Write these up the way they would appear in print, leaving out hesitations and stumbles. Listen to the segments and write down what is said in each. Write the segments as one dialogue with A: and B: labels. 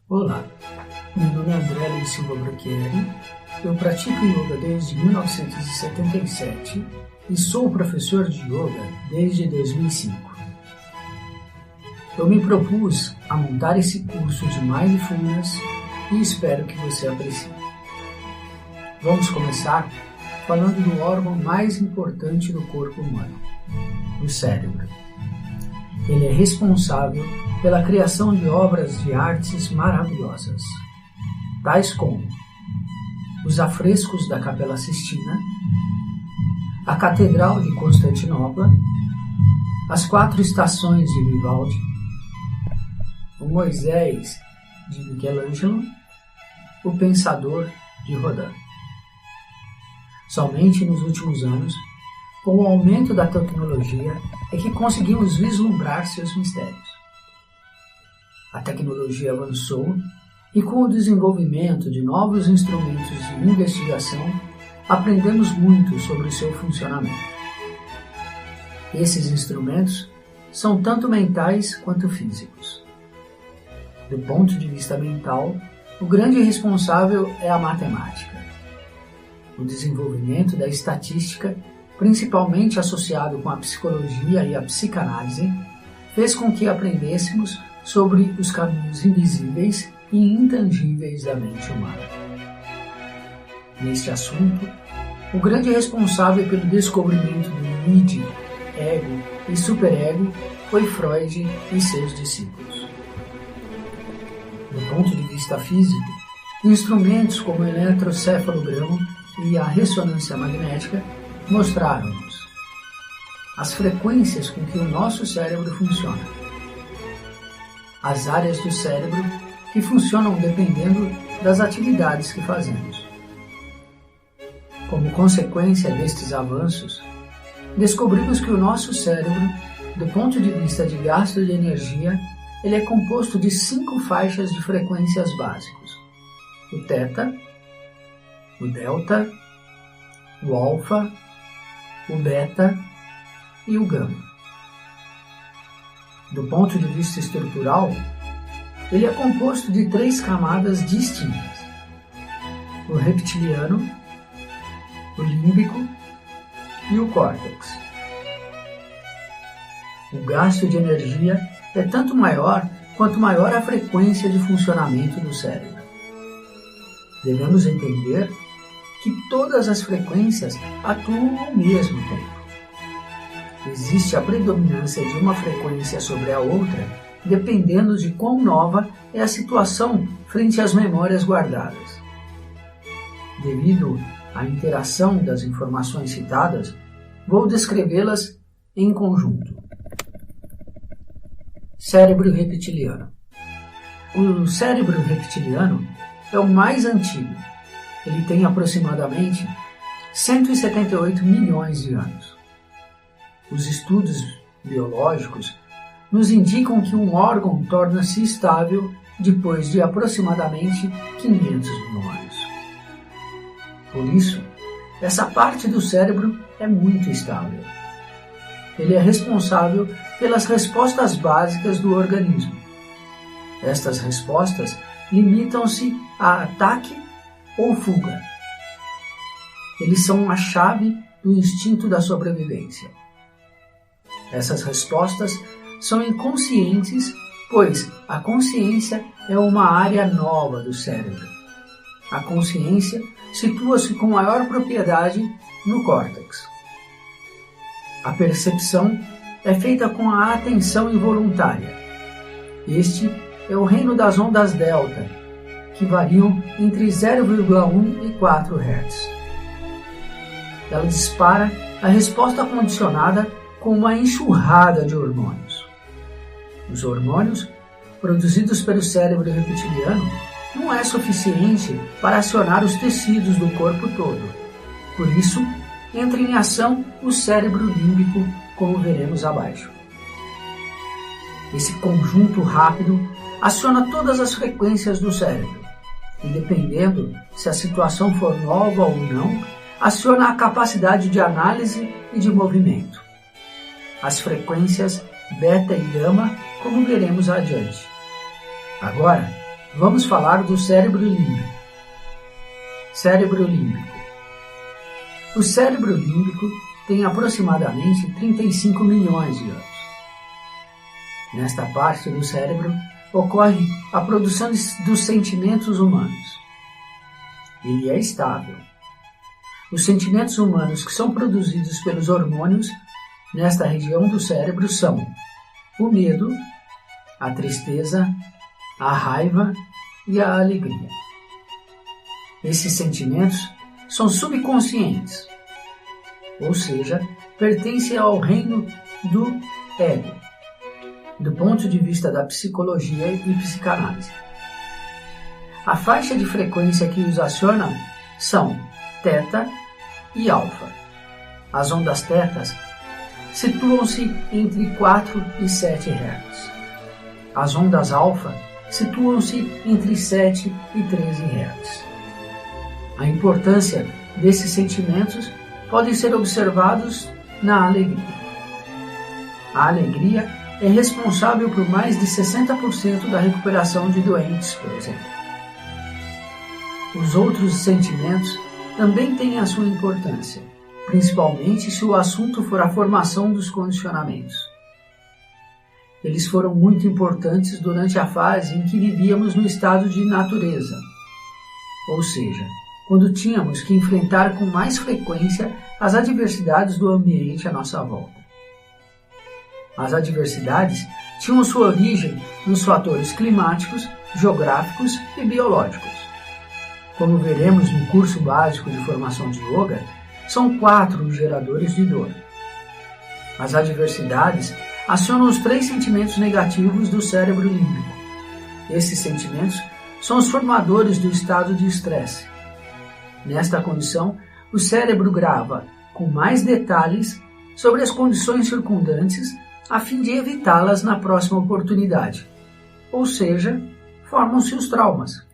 A: Olá, meu nome é André Luiz Silva Brocchieri, eu pratico yoga desde 1977 e sou professor de yoga desde 2005. Eu me propus a montar esse curso de Mindfulness e espero que você aprecie. Vamos começar falando do órgão mais importante do corpo humano, o cérebro. Ele é responsável pela criação de obras de artes maravilhosas, tais como os afrescos da Capela Sistina, a Catedral de Constantinopla, as 4 estações de Vivaldi, o Moisés de Michelangelo, o Pensador de Rodin. Somente nos últimos anos, com o aumento da tecnologia, é que conseguimos vislumbrar seus mistérios. A tecnologia avançou e, com o desenvolvimento de novos instrumentos de investigação, aprendemos muito sobre o seu funcionamento. Esses instrumentos são tanto mentais quanto físicos. Do ponto de vista mental, o grande responsável é a matemática. O desenvolvimento da estatística, principalmente associado com a psicologia e a psicanálise, fez com que aprendêssemos sobre os caminhos invisíveis e intangíveis da mente humana. Neste assunto, o grande responsável pelo descobrimento do id, ego e superego foi Freud e seus discípulos. Do ponto de vista físico, instrumentos como o eletrocefalograma e a ressonância magnética mostraram-nos as frequências com que o nosso cérebro funciona, as áreas do cérebro que funcionam dependendo das atividades que fazemos. Como consequência destes avanços, descobrimos que o nosso cérebro, do ponto de vista de gasto de energia, ele é composto de 5 faixas de frequências básicos: o θ, o delta, o alfa, o beta e o gama. Do ponto de vista estrutural, ele é composto de 3 camadas distintas: o reptiliano, o límbico e o córtex. O gasto de energia é tanto maior quanto maior a frequência de funcionamento do cérebro. Devemos entender que todas as frequências atuam ao mesmo tempo. Existe a predominância de uma frequência sobre a outra, dependendo de quão nova é a situação frente às memórias guardadas. Devido à interação das informações citadas, vou descrevê-las em conjunto. Cérebro reptiliano. O cérebro reptiliano é o mais antigo. Ele tem aproximadamente 178 milhões de anos. Os estudos biológicos nos indicam que um órgão torna-se estável depois de aproximadamente 500 mil anos. Por isso, essa parte do cérebro é muito estável. Ele é responsável pelas respostas básicas do organismo. Estas respostas limitam-se a ataque ou fuga. Eles são a chave do instinto da sobrevivência. Essas respostas são inconscientes, pois a consciência é uma área nova do cérebro. A consciência situa-se com maior propriedade no córtex. A percepção é feita com a atenção involuntária. Este é o reino das ondas delta, que variam entre 0,1 e 4 Hz. Ela dispara a resposta condicionada com uma enxurrada de hormônios. Os hormônios, produzidos pelo cérebro reptiliano, não é suficiente para acionar os tecidos do corpo todo. Por isso, entra em ação o cérebro límbico, como veremos abaixo. Esse conjunto rápido aciona todas as frequências do cérebro e, dependendo se a situação for nova ou não, aciona a capacidade de análise e de movimento. As frequências beta e gama, como veremos adiante. Agora, vamos falar do cérebro límbico. Cérebro límbico. O cérebro límbico tem aproximadamente 35 milhões de anos. Nesta parte do cérebro ocorre a produção dos sentimentos humanos. Ele é estável. Os sentimentos humanos que são produzidos pelos hormônios nesta região do cérebro são o medo, a tristeza, a raiva e a alegria. Esses sentimentos são subconscientes, ou seja, pertencem ao reino do ego, do ponto de vista da psicologia e psicanálise. A faixa de frequência que os aciona são teta e alfa. As ondas tetas situam-se entre 4 e 7 Hz. As ondas alfa situam-se entre 7 e 13 Hz. A importância desses sentimentos pode ser observados na alegria. A alegria é responsável por mais de 60% da recuperação de doentes, por exemplo. Os outros sentimentos também têm a sua importância, principalmente se o assunto for a formação dos condicionamentos. Eles foram muito importantes durante a fase em que vivíamos no estado de natureza, ou seja, quando tínhamos que enfrentar com mais frequência as adversidades do ambiente à nossa volta. As adversidades tinham sua origem nos fatores climáticos, geográficos e biológicos. Como veremos no curso básico de formação de yoga, são 4 os geradores de dor. As adversidades acionam os 3 sentimentos negativos do cérebro límbico. Esses sentimentos são os formadores do estado de estresse. Nesta condição, o cérebro grava com mais detalhes sobre as condições circundantes a fim de evitá-las na próxima oportunidade. Ou seja, formam-se os traumas.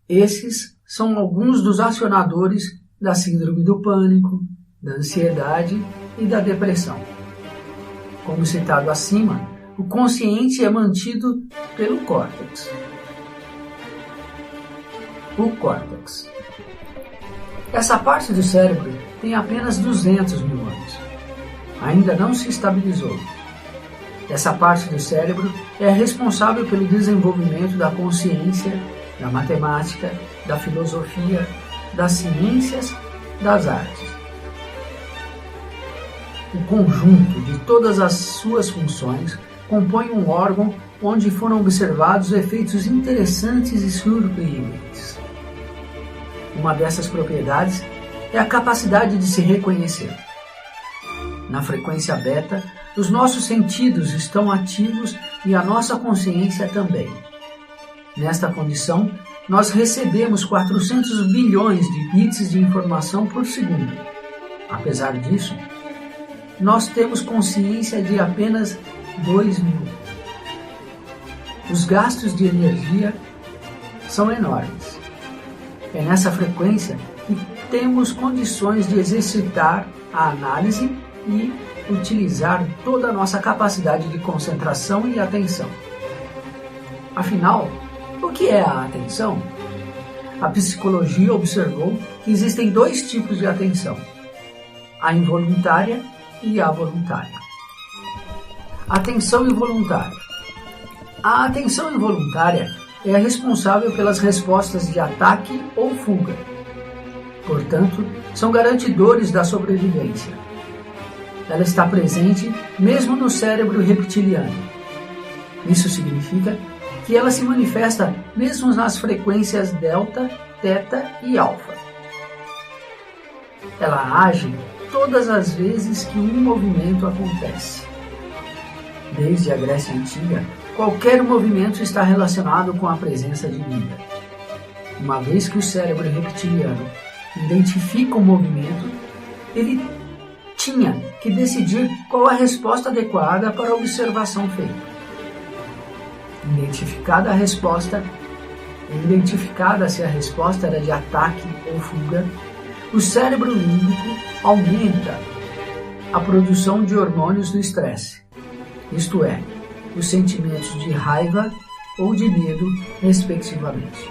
A: Esses são alguns dos acionadores da síndrome do pânico, da ansiedade e da depressão. Como citado acima, o consciente é mantido pelo córtex. O córtex. Essa parte do cérebro tem apenas 200 mil anos. Ainda não se estabilizou. Essa parte do cérebro é responsável pelo desenvolvimento da consciência, da matemática, da filosofia, das ciências, das artes. O conjunto de todas as suas funções compõe um órgão onde foram observados efeitos interessantes e surpreendentes. Uma dessas propriedades é a capacidade de se reconhecer. Na frequência beta, os nossos sentidos estão ativos e a nossa consciência também. Nesta condição, nós recebemos 400 bilhões de bits de informação por segundo. Apesar disso, nós temos consciência de apenas 2 mil. Os gastos de energia são enormes. É nessa frequência que temos condições de exercitar a análise e utilizar toda a nossa capacidade de concentração e atenção. Afinal, o que é a atenção? A psicologia observou que existem 2 tipos de atenção: a involuntária e a voluntária. Atenção involuntária. A atenção involuntária é a responsável pelas respostas de ataque ou fuga. Portanto, são garantidores da sobrevivência. Ela está presente mesmo no cérebro reptiliano. Isso significa que ela se manifesta mesmo nas frequências delta, teta e alfa. Ela age todas as vezes que um movimento acontece. Desde a Grécia Antiga, qualquer movimento está relacionado com a presença divina. Uma vez que o cérebro reptiliano identifica o movimento, ele tinha que decidir qual a resposta adequada para a observação feita. Identificada se a resposta era de ataque ou fuga, o cérebro límbico aumenta a produção de hormônios do estresse, isto é, os sentimentos de raiva ou de medo, respectivamente.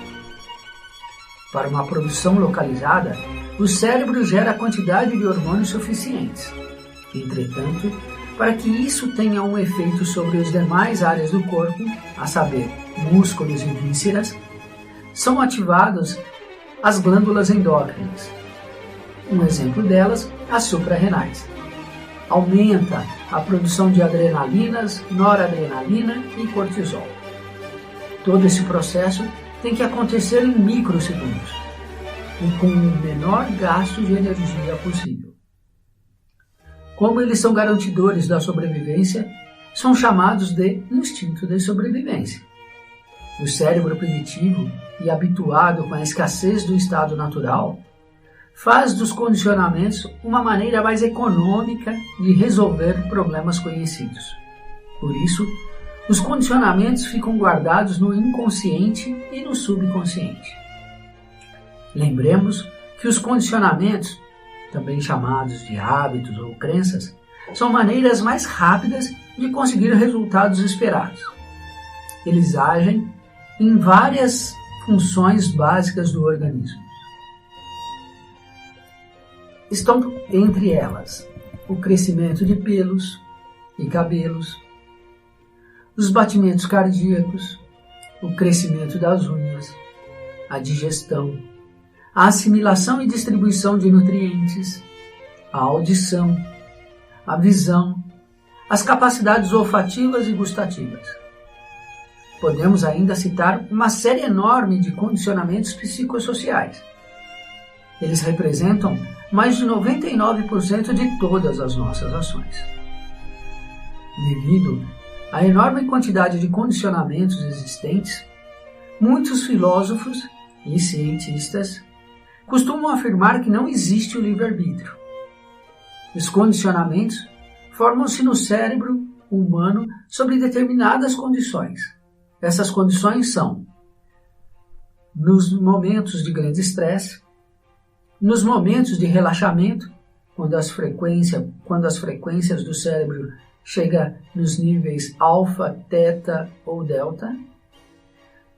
A: Para uma produção localizada, o cérebro gera a quantidade de hormônios suficientes. Entretanto, para que isso tenha um efeito sobre as demais áreas do corpo, a saber, músculos e vísceras, são ativadas as glândulas endócrinas. Um exemplo delas, as suprarrenais. Aumenta a produção de adrenalinas, noradrenalina e cortisol. Todo esse processo tem que acontecer em microsegundos e com o menor gasto de energia possível. Como eles são garantidores da sobrevivência, são chamados de instinto de sobrevivência. O cérebro primitivo e habituado com a escassez do estado natural, faz dos condicionamentos uma maneira mais econômica de resolver problemas conhecidos. Por isso, os condicionamentos ficam guardados no inconsciente e no subconsciente. Lembremos que os condicionamentos, também chamados de hábitos ou crenças, são maneiras mais rápidas de conseguir resultados esperados. Eles agem em várias funções básicas do organismo. Estão entre elas o crescimento de pelos e cabelos, os batimentos cardíacos, o crescimento das unhas, a digestão, a assimilação e distribuição de nutrientes, a audição, a visão, as capacidades olfativas e gustativas. Podemos ainda citar uma série enorme de condicionamentos psicossociais. Eles representam mais de 99% de todas as nossas ações. Devido à enorme quantidade de condicionamentos existentes, muitos filósofos e cientistas costumam afirmar que não existe o livre-arbítrio. Os condicionamentos formam-se no cérebro humano sobre determinadas condições. Essas condições são nos momentos de grande estresse, nos momentos de relaxamento, quando as frequências do cérebro chegam nos níveis alfa, teta ou delta,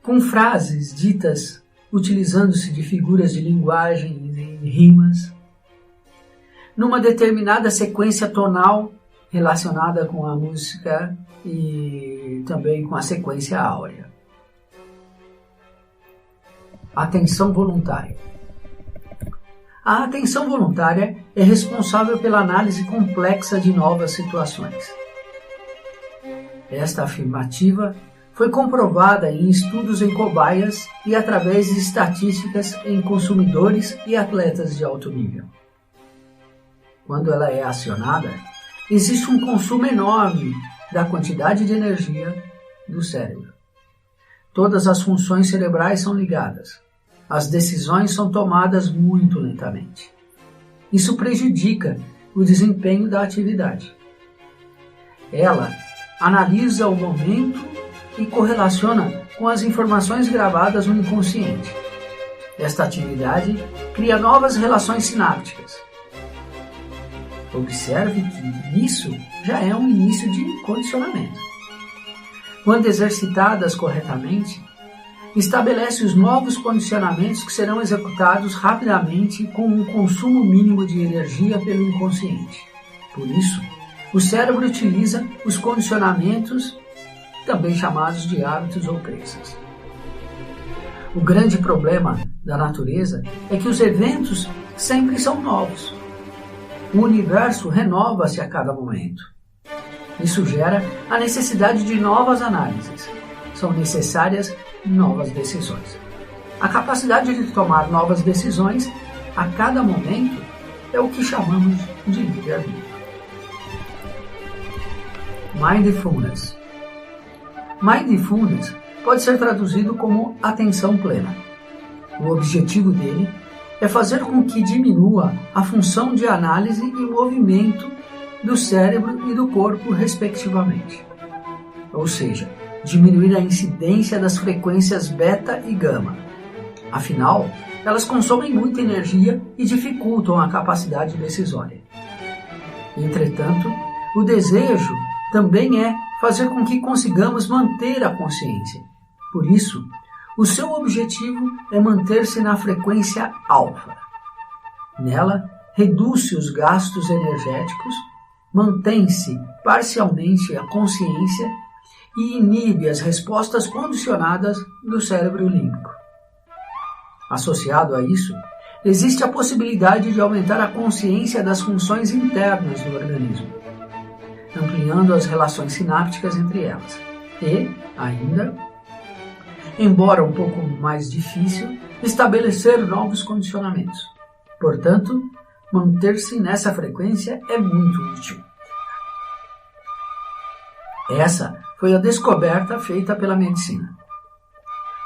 A: com frases ditas utilizando-se de figuras de linguagem e rimas, numa determinada sequência tonal relacionada com a música e também com a sequência áurea. Atenção voluntária. A atenção voluntária é responsável pela análise complexa de novas situações. Esta afirmativa foi comprovada em estudos em cobaias e através de estatísticas em consumidores e atletas de alto nível. Quando ela é acionada, existe um consumo enorme da quantidade de energia do cérebro. Todas as funções cerebrais são ligadas. As decisões são tomadas muito lentamente. Isso prejudica o desempenho da atividade. Ela analisa o momento e correlaciona com as informações gravadas no inconsciente. Esta atividade cria novas relações sinápticas. Observe que isso já é um início de condicionamento. Quando exercitadas corretamente, estabelece os novos condicionamentos que serão executados rapidamente com um consumo mínimo de energia pelo inconsciente. Por isso, o cérebro utiliza os condicionamentos, também chamados de hábitos ou crenças. O grande problema da natureza é que os eventos sempre são novos. O universo renova-se a cada momento. Isso gera a necessidade de novas análises. São necessárias novas decisões. A capacidade de tomar novas decisões a cada momento é o que chamamos de livre-arbítrio. Mindfulness. Mindfulness pode ser traduzido como atenção plena. O objetivo dele é fazer com que diminua a função de análise e movimento do cérebro e do corpo, respectivamente. Ou seja, diminuir a incidência das frequências beta e gama. Afinal, elas consomem muita energia e dificultam a capacidade decisória. Entretanto, o desejo também é fazer com que consigamos manter a consciência. Por isso, o seu objetivo é manter-se na frequência alfa. Nela, reduz-se os gastos energéticos, mantém-se parcialmente a consciência e inibe as respostas condicionadas do cérebro límbico. Associado a isso, existe a possibilidade de aumentar a consciência das funções internas do organismo, ampliando as relações sinápticas entre elas. E, ainda, embora um pouco mais difícil, estabelecer novos condicionamentos. Portanto, manter-se nessa frequência é muito útil. Essa foi a descoberta feita pela medicina.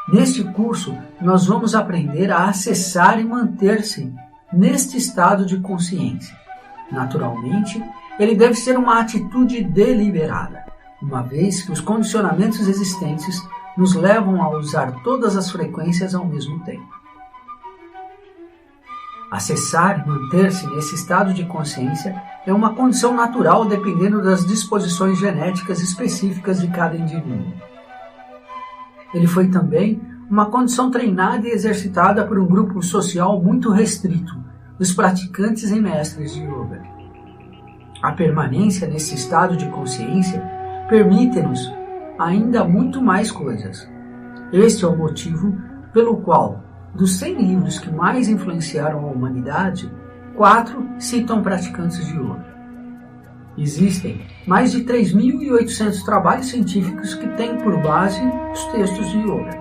A: Neste curso, nós vamos aprender a acessar e manter-se neste estado de consciência. Naturalmente, ele deve ser uma atitude deliberada, uma vez que os condicionamentos existentes nos levam a usar todas as frequências ao mesmo tempo. Acessar e manter-se nesse estado de consciência é uma condição natural dependendo das disposições genéticas específicas de cada indivíduo. Ele foi também uma condição treinada e exercitada por um grupo social muito restrito, os praticantes e mestres de yoga. A permanência nesse estado de consciência permite-nos ainda muito mais coisas. Este é o motivo pelo qual, dos 100 livros que mais influenciaram a humanidade, 4 citam praticantes de yoga. Existem mais de 3.800 trabalhos científicos que têm por base os textos de yoga.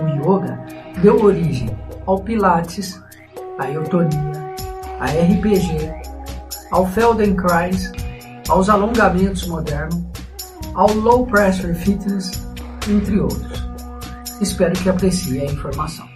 A: O yoga deu origem ao Pilates, à eutonia, à RPG, ao Feldenkrais, aos alongamentos modernos, ao Low Pressure Fitness, entre outros. Espero que aprecie a informação.